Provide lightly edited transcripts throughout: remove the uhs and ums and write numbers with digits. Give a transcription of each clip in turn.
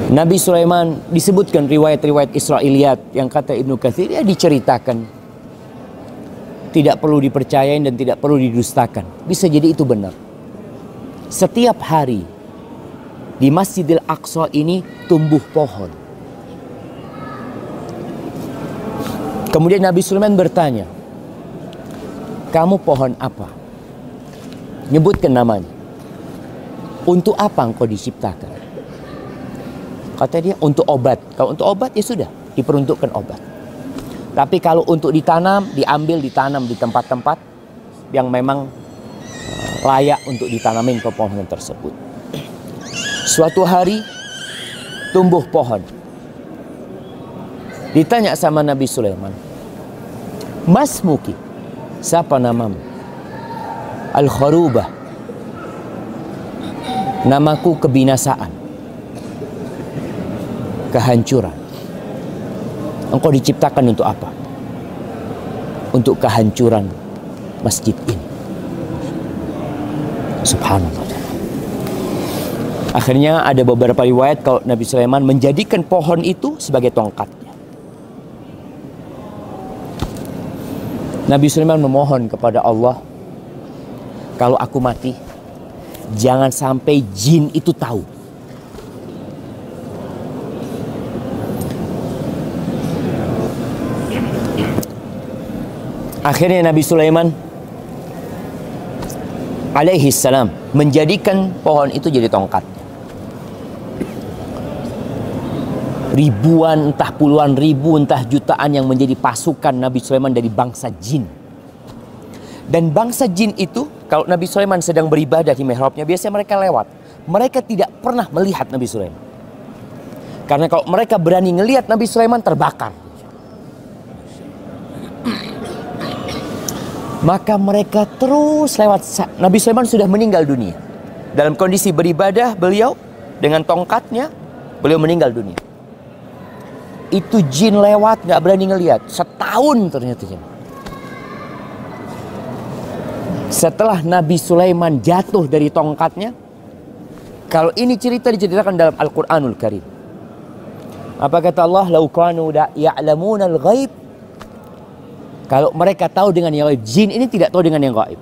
Nabi Sulaiman disebutkan riwayat-riwayat Israiliyat yang kata Ibnu Katsir ya diceritakan, tidak perlu dipercayain dan tidak perlu didustakan. Bisa jadi itu benar. Setiap hari di Masjidil Aqsa ini tumbuh pohon. Kemudian Nabi Sulaiman bertanya, kamu pohon apa? Nyebutkan namanya. Untuk apa engkau diciptakan? Kata dia, untuk obat. Kalau untuk obat ya sudah, diperuntukkan obat. Tapi kalau untuk ditanam, ditanam di tempat-tempat yang memang layak untuk ditanamin pepohonan tersebut. Suatu hari tumbuh pohon. Ditanya sama Nabi Sulaiman, Mas Muki, siapa namamu? Al-Kharubah. Namaku kebinasaan, kehancuran. Engkau diciptakan untuk apa? Untuk kehancuran masjid ini. Subhanallah. Akhirnya ada beberapa riwayat kalau Nabi Sulaiman menjadikan pohon itu sebagai tongkatnya. Nabi Sulaiman memohon kepada Allah, kalau aku mati, jangan sampai jin itu tahu. Akhirnya Nabi Sulaiman alaihi salam menjadikan pohon itu jadi tongkat. Ribuan, entah puluhan ribu, entah jutaan yang menjadi pasukan Nabi Sulaiman dari bangsa jin. Dan bangsa jin itu, kalau Nabi Sulaiman sedang beribadah di mihrabnya, biasanya mereka lewat. Mereka tidak pernah melihat Nabi Sulaiman. Karena kalau mereka berani ngelihat Nabi Sulaiman, terbakar. Maka mereka terus lewat. Nabi Sulaiman sudah meninggal dunia. Dalam kondisi beribadah beliau dengan tongkatnya, beliau meninggal dunia. Itu jin lewat gak berani ngelihat. Setahun ternyata. Setelah Nabi Sulaiman jatuh dari tongkatnya, kalau ini cerita diceritakan dalam Al-Quranul Karim. Apa kata Allah? Lau kanu ya'lamunal ghaib. Kalau mereka tahu dengan yang gaib. Jin ini tidak tahu dengan yang gaib.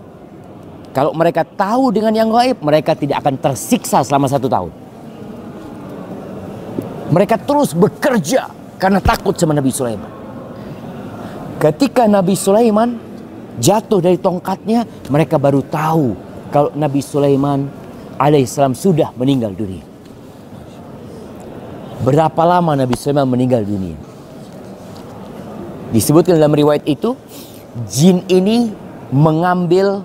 Kalau mereka tahu dengan yang gaib, mereka tidak akan tersiksa selama 1 tahun. Mereka terus bekerja karena takut sama Nabi Sulaiman. Ketika Nabi Sulaiman jatuh dari tongkatnya, mereka baru tahu kalau Nabi Sulaiman alaihissalam sudah meninggal dunia. Berapa lama Nabi Sulaiman meninggal dunia? Disebutkan dalam riwayat itu, jin ini mengambil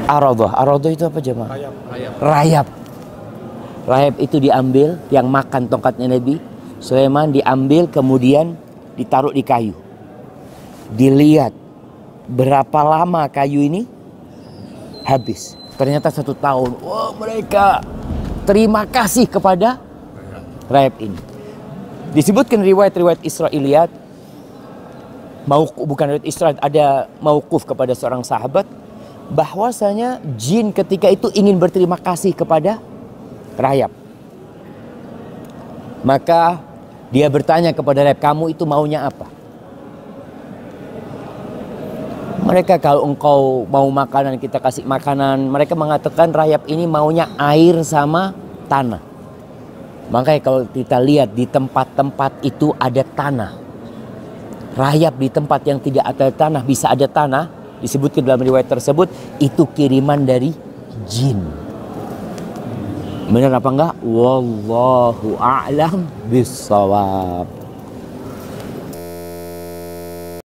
aradah. Aradah itu apa jemaah? Rayap. Rayap itu diambil, yang makan tongkatnya Nabi Sulaiman diambil, kemudian ditaruh di kayu. Dilihat berapa lama kayu ini habis. Ternyata 1 tahun. Wah, mereka terima kasih kepada rayap ini. Disebutkan riwayat-riwayat Israiliyat, bukan riwayat Israil, ada mauquf kepada seorang sahabat, bahwasanya jin ketika itu ingin berterima kasih kepada rayap. Maka dia bertanya kepada rayap, kamu itu maunya apa? Mereka, kalau engkau mau makanan, kita kasih makanan. Mereka mengatakan rayap ini maunya air sama tanah. Makanya kalau kita lihat di tempat-tempat itu ada tanah. Rayap di tempat yang tidak ada tanah, bisa ada tanah. Disebutkan dalam riwayat tersebut, itu kiriman dari jin. Benar apa enggak? Wallahu a'lam bissawab.